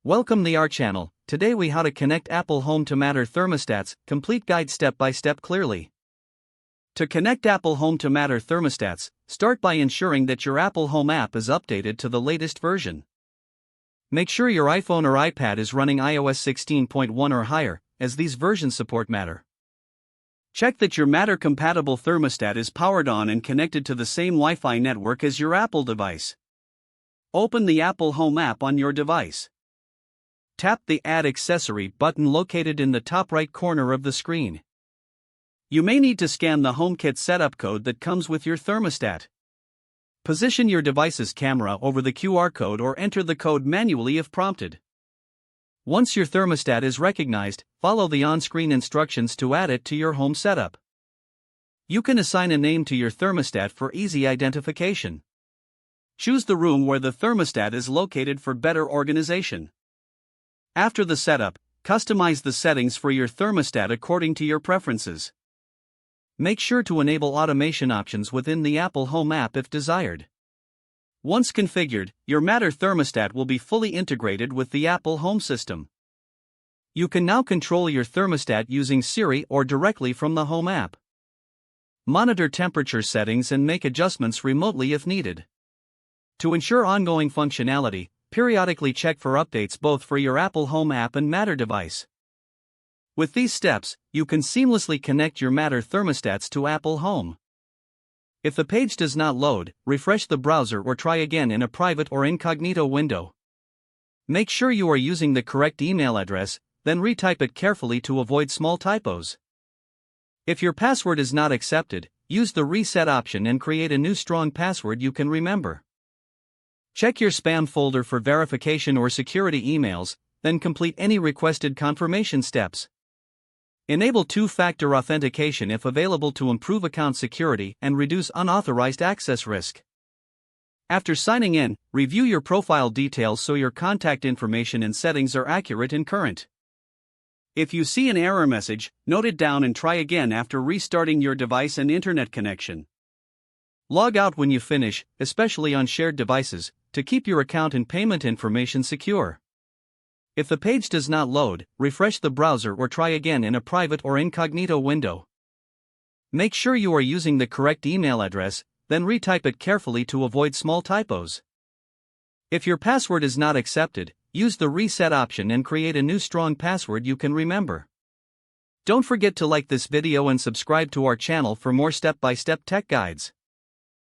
Welcome to our channel. Today we how to connect Apple Home to Matter thermostats, complete guide step by step clearly. To connect Apple Home to Matter thermostats, start by ensuring that your Apple Home app is updated to the latest version. Make sure your iPhone or iPad is running iOS 16.1 or higher, as these versions support Matter. Check that your Matter compatible thermostat is powered on and connected to the same Wi-Fi network as your Apple device. Open the Apple Home app on your device. Tap the Add Accessory button located in the top right corner of the screen. You may need to scan the HomeKit setup code that comes with your thermostat. Position your device's camera over the QR code or enter the code manually if prompted. Once your thermostat is recognized, follow the on-screen instructions to add it to your home setup. You can assign a name to your thermostat for easy identification. Choose the room where the thermostat is located for better organization. After the setup, customize the settings for your thermostat according to your preferences. Make sure to enable automation options within the Apple Home app if desired. Once configured, your Matter thermostat will be fully integrated with the Apple Home system. You can now control your thermostat using Siri or directly from the Home app. Monitor temperature settings and make adjustments remotely if needed. To ensure ongoing functionality, periodically check for updates both for your Apple Home app and Matter device. With these steps, you can seamlessly connect your Matter thermostats to Apple Home. If the page does not load, refresh the browser or try again in a private or incognito window. Make sure you are using the correct email address, then retype it carefully to avoid small typos. If your password is not accepted, use the reset option and create a new strong password you can remember. Check your spam folder for verification or security emails, then complete any requested confirmation steps. Enable two-factor authentication if available to improve account security and reduce unauthorized access risk. After signing in, review your profile details so your contact information and settings are accurate and current. If you see an error message, note it down and try again after restarting your device and internet connection. Log out when you finish, especially on shared devices, to keep your account and payment information secure. If the page does not load, refresh the browser or try again in a private or incognito window. Make sure you are using the correct email address, then retype it carefully to avoid small typos. If your password is not accepted, use the reset option and create a new strong password you can remember. Don't forget to like this video and subscribe to our channel for more step-by-step tech guides.